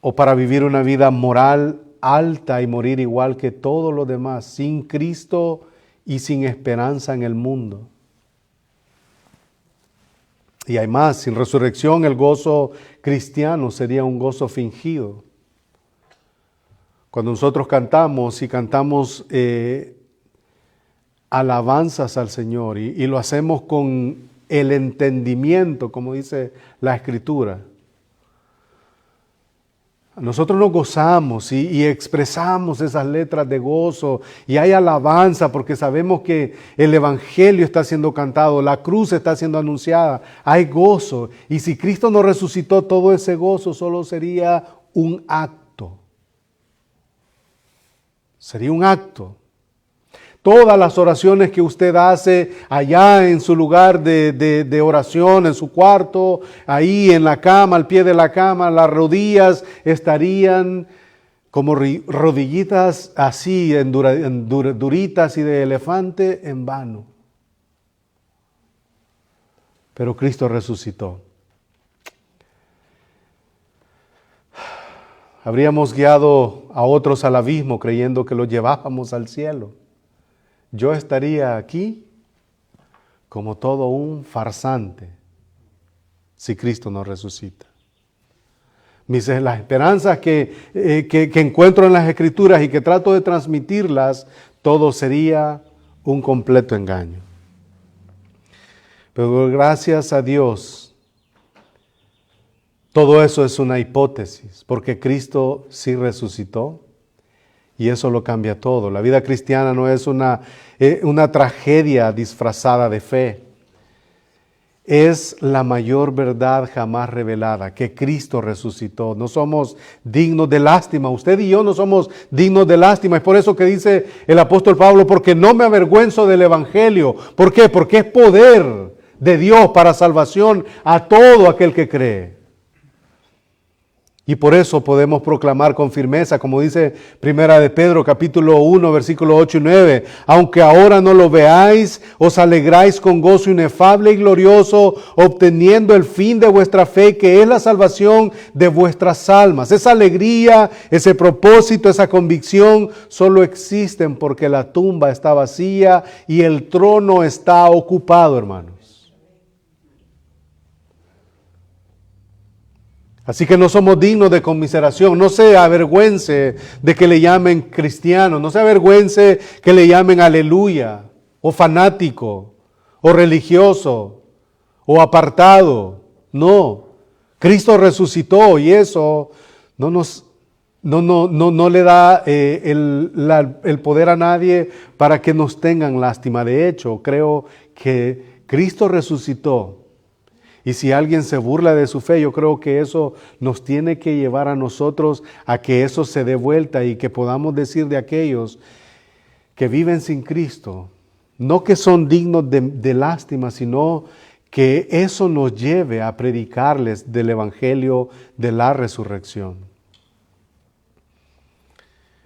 o para vivir una vida moral alta y morir igual que todos los demás, sin Cristo y sin esperanza en el mundo. Y hay más, sin resurrección el gozo cristiano sería un gozo fingido. Cuando nosotros cantamos y cantamos alabanzas al Señor y lo hacemos con el entendimiento, como dice la Escritura, nosotros nos gozamos y expresamos esas letras de gozo y hay alabanza porque sabemos que el Evangelio está siendo cantado, la cruz está siendo anunciada, hay gozo. Y si Cristo no resucitó, todo ese gozo solo sería un acto. Sería un acto. Todas las oraciones que usted hace allá en su lugar de oración, en su cuarto, ahí en la cama, al pie de la cama, las rodillas estarían como rodillitas así, duritas y de elefante en vano. Pero Cristo resucitó. Habríamos guiado a otros al abismo creyendo que los llevábamos al cielo. Yo estaría aquí como todo un farsante si Cristo no resucita. Las esperanzas que encuentro en las Escrituras y que trato de transmitirlas, todo sería un completo engaño. Pero gracias a Dios, todo eso es una hipótesis, porque Cristo sí resucitó. Y eso lo cambia todo. La vida cristiana no es una tragedia disfrazada de fe. Es la mayor verdad jamás revelada, que Cristo resucitó. No somos dignos de lástima. Usted y yo no somos dignos de lástima. Es por eso que dice el apóstol Pablo, porque no me avergüenzo del Evangelio. ¿Por qué? Porque es poder de Dios para salvación a todo aquel que cree. Y por eso podemos proclamar con firmeza, como dice Primera de Pedro, capítulo 1, versículos 8 y 9. Aunque ahora no lo veáis, os alegráis con gozo inefable y glorioso, obteniendo el fin de vuestra fe, que es la salvación de vuestras almas. Esa alegría, ese propósito, esa convicción, solo existen porque la tumba está vacía y el trono está ocupado, hermanos. Así que no somos dignos de conmiseración. No se avergüence de que le llamen cristiano. No se avergüence que le llamen aleluya, o fanático, o religioso, o apartado. No. Cristo resucitó y eso no le da el poder a nadie para que nos tengan lástima. De hecho, creo que Cristo resucitó. Y si alguien se burla de su fe, yo creo que eso nos tiene que llevar a nosotros a que eso se dé vuelta y que podamos decir de aquellos que viven sin Cristo, no que son dignos de lástima, sino que eso nos lleve a predicarles del Evangelio de la resurrección.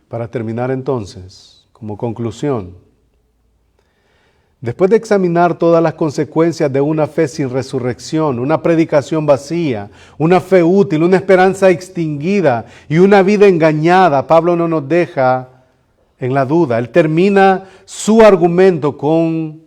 Para terminar entonces, como conclusión, después de examinar todas las consecuencias de una fe sin resurrección, una predicación vacía, una fe útil, una esperanza extinguida y una vida engañada, Pablo no nos deja en la duda. Él termina su argumento con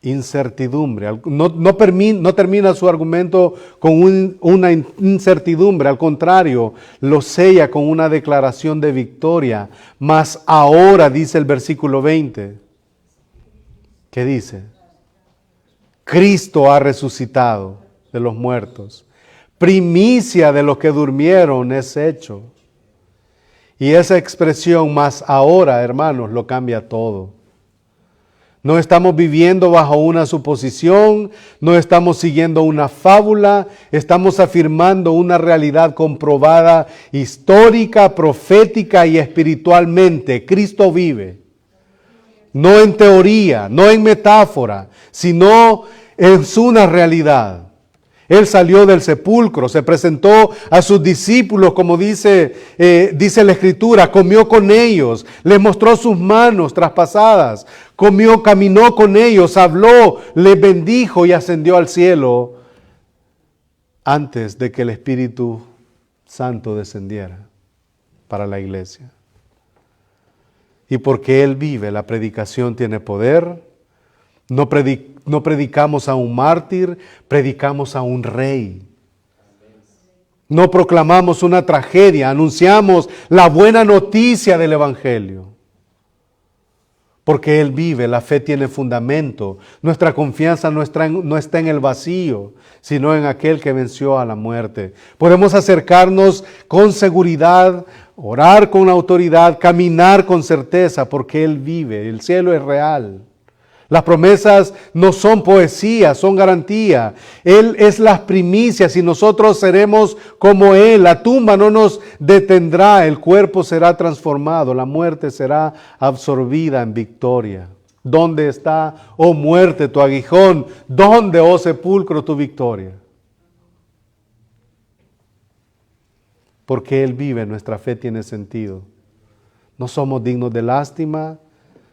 incertidumbre. No termina su argumento con una incertidumbre, al contrario, lo sella con una declaración de victoria. Mas ahora, dice el versículo 20, ¿qué dice? Cristo ha resucitado de los muertos. Primicia de los que durmieron es hecho. Y esa expresión, más ahora, hermanos, lo cambia todo. No estamos viviendo bajo una suposición, no estamos siguiendo una fábula, estamos afirmando una realidad comprobada, histórica, profética y espiritualmente. Cristo vive. No en teoría, no en metáfora, sino es una realidad. Él salió del sepulcro, se presentó a sus discípulos, como dice la Escritura, comió con ellos, les mostró sus manos traspasadas, caminó con ellos, habló, les bendijo y ascendió al cielo antes de que el Espíritu Santo descendiera para la iglesia. Y porque Él vive, la predicación tiene poder. No predicamos a un mártir, predicamos a un rey. No proclamamos una tragedia, anunciamos la buena noticia del Evangelio. Porque Él vive, la fe tiene fundamento. Nuestra confianza no está en el vacío, sino en aquel que venció a la muerte. Podemos acercarnos con seguridad, orar con autoridad, caminar con certeza, porque Él vive. El cielo es real. Las promesas no son poesía, son garantía. Él es las primicias y nosotros seremos como Él. La tumba no nos detendrá, el cuerpo será transformado, la muerte será absorbida en victoria. ¿Dónde está, oh muerte, tu aguijón? ¿Dónde, oh sepulcro, tu victoria? Porque Él vive, nuestra fe tiene sentido. No somos dignos de lástima,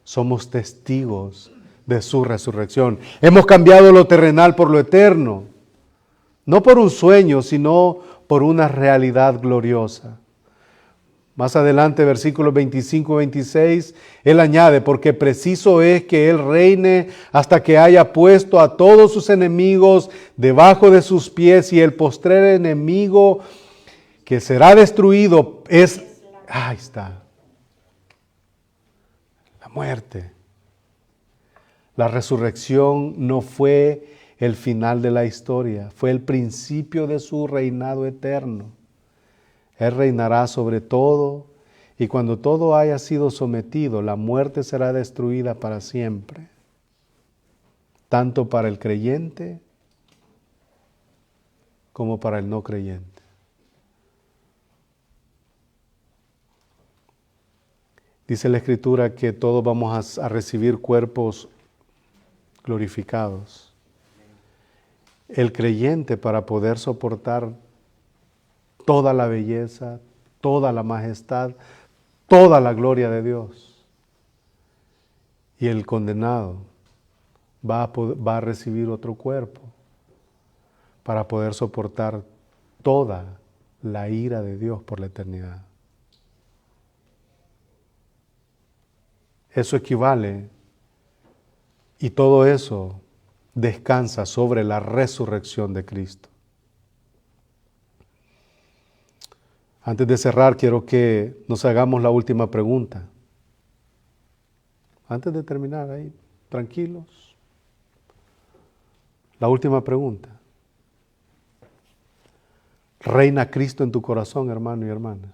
somos testigos de su resurrección. Hemos cambiado lo terrenal por lo eterno, no por un sueño, sino por una realidad gloriosa. Más adelante, versículos 25 y 26, Él añade, porque preciso es que Él reine hasta que haya puesto a todos sus enemigos debajo de sus pies, y el postrer enemigo que será destruido es, ahí está, la muerte. La resurrección no fue el final de la historia, fue el principio de su reinado eterno. Él reinará sobre todo, y cuando todo haya sido sometido, la muerte será destruida para siempre, tanto para el creyente como para el no creyente. Dice la Escritura que todos vamos a recibir cuerpos glorificados. El creyente, para poder soportar toda la belleza, toda la majestad, toda la gloria de Dios. Y el condenado va a recibir otro cuerpo para poder soportar toda la ira de Dios por la eternidad. Eso equivale, y todo eso descansa sobre la resurrección de Cristo. Antes de cerrar, quiero que nos hagamos la última pregunta. Antes de terminar ahí, tranquilos. La última pregunta. ¿Reina Cristo en tu corazón, hermano y hermana?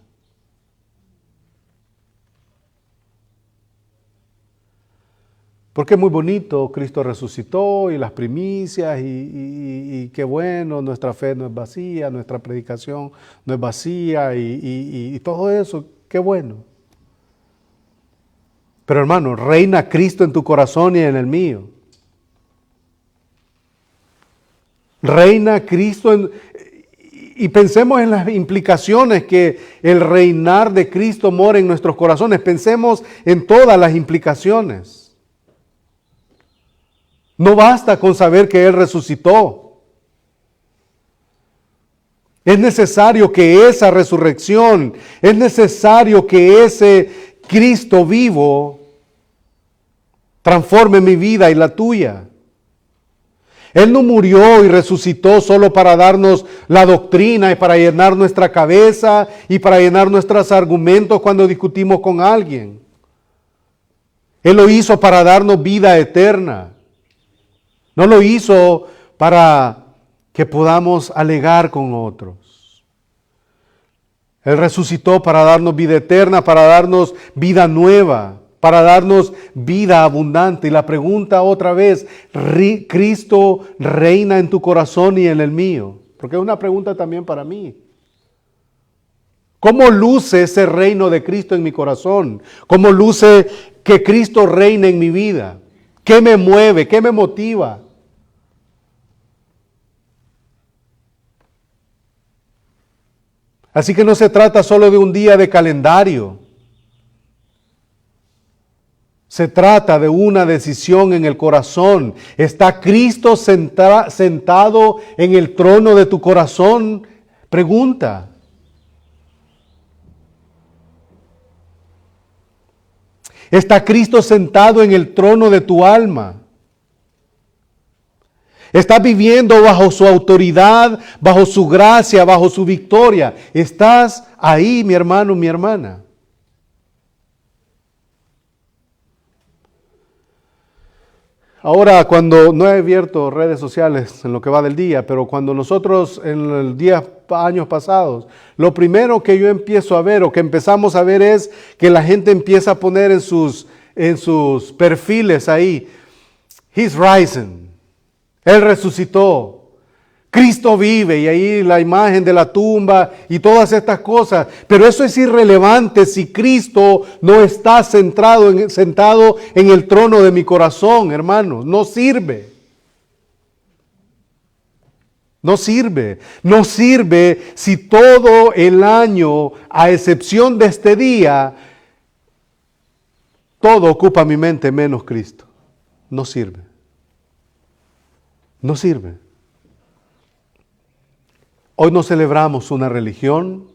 Porque es muy bonito, Cristo resucitó y las primicias y qué bueno, nuestra fe no es vacía, nuestra predicación no es vacía y todo eso, qué bueno. Pero hermano, reina Cristo en tu corazón y en el mío. Reina Cristo y pensemos en las implicaciones que el reinar de Cristo mora en nuestros corazones. Pensemos en todas las implicaciones. No basta con saber que Él resucitó. Es necesario que esa resurrección, es necesario que ese Cristo vivo transforme mi vida y la tuya. Él no murió y resucitó solo para darnos la doctrina y para llenar nuestra cabeza y para llenar nuestros argumentos cuando discutimos con alguien. Él lo hizo para darnos vida eterna. No lo hizo para que podamos alegar con otros. Él resucitó para darnos vida eterna, para darnos vida nueva, para darnos vida abundante. Y la pregunta otra vez, ¿Cristo reina en tu corazón y en el mío? Porque es una pregunta también para mí. ¿Cómo luce ese reino de Cristo en mi corazón? ¿Cómo luce que Cristo reina en mi vida? ¿Qué me mueve? ¿Qué me motiva? Así que no se trata solo de un día de calendario. Se trata de una decisión en el corazón. ¿Está Cristo sentado en el trono de tu corazón? Pregunta. Está Cristo sentado en el trono de tu alma. Estás viviendo bajo su autoridad, bajo su gracia, bajo su victoria. Estás ahí, mi hermano, mi hermana. Ahora, cuando no he abierto redes sociales en lo que va del día, pero cuando nosotros en los años pasados, lo primero que yo empiezo a ver o que empezamos a ver es que la gente empieza a poner en sus perfiles ahí, He's risen. Él resucitó. Cristo vive, y ahí la imagen de la tumba y todas estas cosas. Pero eso es irrelevante si Cristo no está sentado en el trono de mi corazón, hermanos. No sirve. No sirve. No sirve si todo el año, a excepción de este día, todo ocupa mi mente menos Cristo. No sirve. No sirve. Hoy no celebramos una religión,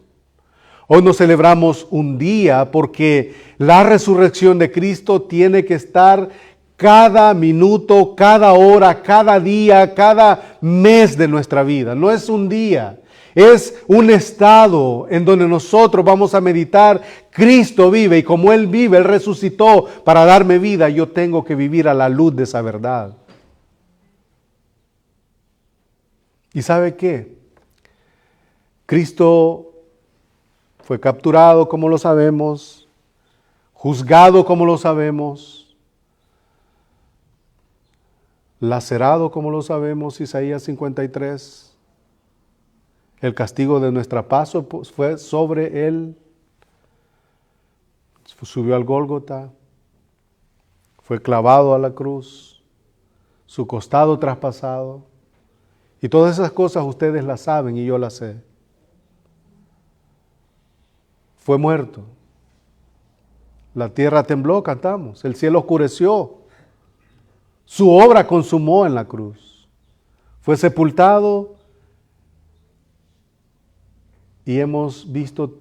hoy no celebramos un día, porque la resurrección de Cristo tiene que estar cada minuto, cada hora, cada día, cada mes de nuestra vida. No es un día, es un estado en donde nosotros vamos a meditar, Cristo vive, y como Él vive, Él resucitó para darme vida, yo tengo que vivir a la luz de esa verdad. ¿Y sabe qué? Cristo fue capturado, como lo sabemos, juzgado, como lo sabemos, lacerado, como lo sabemos, Isaías 53. El castigo de nuestra paz fue sobre Él. Subió al Gólgota, fue clavado a la cruz, su costado traspasado. Y todas esas cosas ustedes las saben y yo las sé. Fue muerto. La tierra tembló, cantamos. El cielo oscureció. Su obra consumó en la cruz. Fue sepultado y hemos visto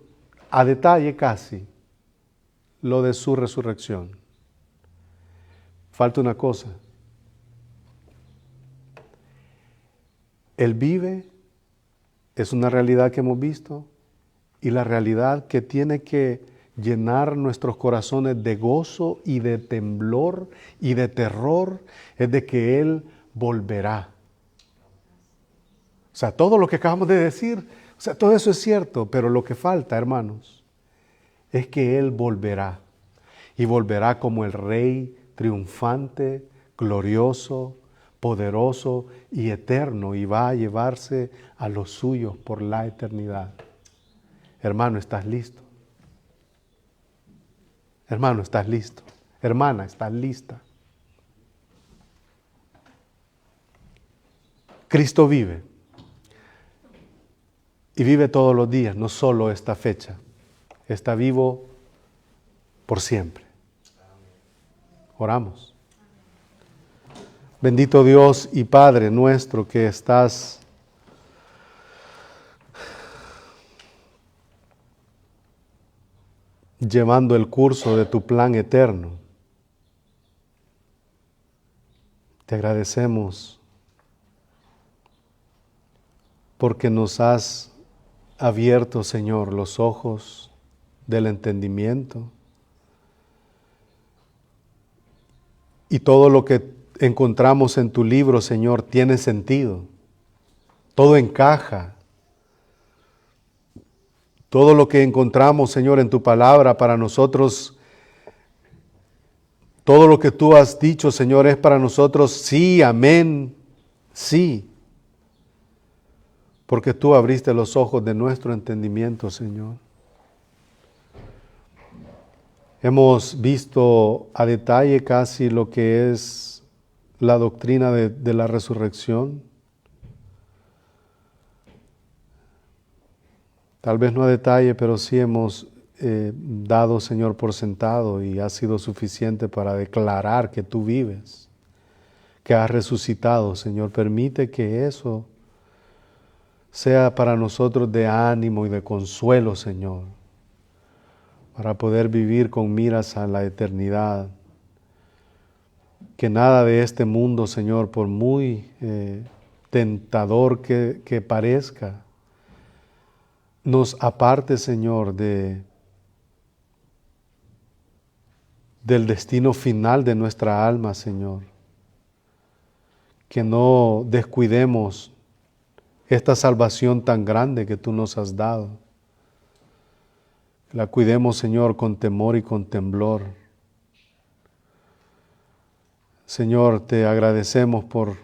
a detalle casi lo de su resurrección. Falta una cosa. Él vive, es una realidad que hemos visto, y la realidad que tiene que llenar nuestros corazones de gozo y de temblor y de terror es de que Él volverá. O sea, todo lo que acabamos de decir, o sea, todo eso es cierto, pero lo que falta, hermanos, es que Él volverá. Y volverá como el Rey triunfante, glorioso, poderoso y eterno, y va a llevarse a los suyos por la eternidad. Hermano, ¿estás listo? Hermano, ¿estás listo? Hermana, ¿estás lista? Cristo vive. Y vive todos los días, no solo esta fecha. Está vivo por siempre. Oramos. Bendito Dios y Padre nuestro que estás llevando el curso de tu plan eterno. Te agradecemos porque nos has abierto, Señor, los ojos del entendimiento, y todo lo que encontramos en tu libro, Señor, tiene sentido. Todo encaja. Todo lo que encontramos, Señor, en tu palabra para nosotros, todo lo que tú has dicho, Señor, es para nosotros sí, amén, sí. Porque tú abriste los ojos de nuestro entendimiento, Señor. Hemos visto a detalle casi lo que es la doctrina de la resurrección. Tal vez no a detalle, pero sí hemos dado, Señor, por sentado, y ha sido suficiente para declarar que tú vives, que has resucitado, Señor. Permite que eso sea para nosotros de ánimo y de consuelo, Señor. para poder vivir con miras a la eternidad. Que nada de este mundo, Señor, por muy tentador que parezca, nos aparte, Señor, del destino final de nuestra alma, Señor. Que no descuidemos esta salvación tan grande que tú nos has dado. La cuidemos, Señor, con temor y con temblor. Señor, te agradecemos por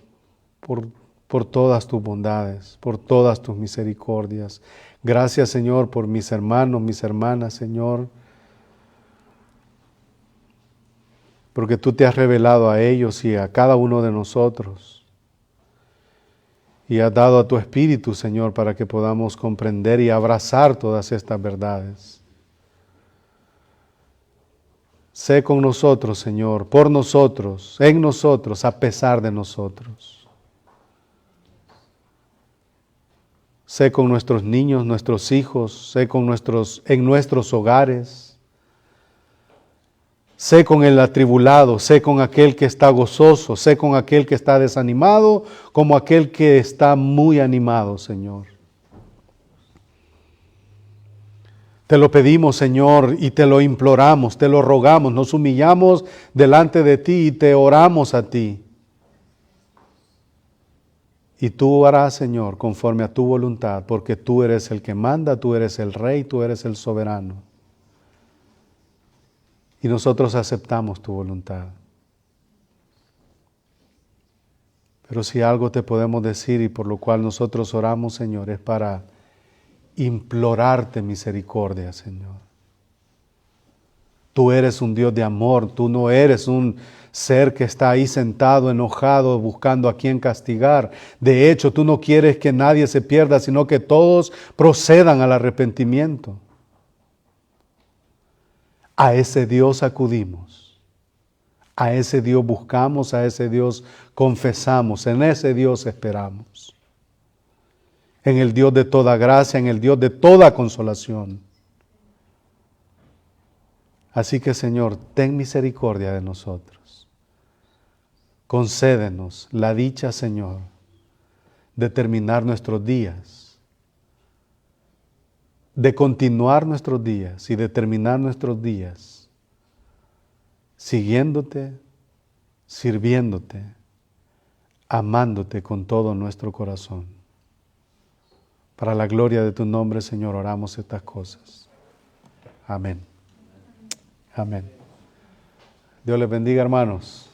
todas tus bondades, por todas tus misericordias. Gracias, Señor, por mis hermanos, mis hermanas, Señor, porque tú te has revelado a ellos y a cada uno de nosotros. Y has dado a tu Espíritu, Señor, para que podamos comprender y abrazar todas estas verdades. Sé con nosotros, Señor, por nosotros, en nosotros, a pesar de nosotros. Sé con nuestros niños, nuestros hijos, sé en nuestros hogares. Sé con el atribulado, sé con aquel que está gozoso, sé con aquel que está desanimado, como aquel que está muy animado, Señor. Te lo pedimos, Señor, y te lo imploramos, te lo rogamos, nos humillamos delante de ti y te oramos a ti. Y tú harás, Señor, conforme a tu voluntad, porque tú eres el que manda, tú eres el Rey, tú eres el soberano. Y nosotros aceptamos tu voluntad. Pero si algo te podemos decir y por lo cual nosotros oramos, Señor, es para implorarte misericordia, Señor. Tú eres un Dios de amor, tú no eres un ser que está ahí sentado, enojado, buscando a quién castigar. De hecho, tú no quieres que nadie se pierda, sino que todos procedan al arrepentimiento. A ese Dios acudimos, a ese Dios buscamos, a ese Dios confesamos, en ese Dios esperamos. En el Dios de toda gracia, en el Dios de toda consolación. Así que, Señor, ten misericordia de nosotros. Concédenos la dicha, Señor, de terminar nuestros días, de continuar nuestros días y de terminar nuestros días siguiéndote, sirviéndote, amándote con todo nuestro corazón. Para la gloria de tu nombre, Señor, oramos estas cosas. Amén. Amén. Dios les bendiga, hermanos.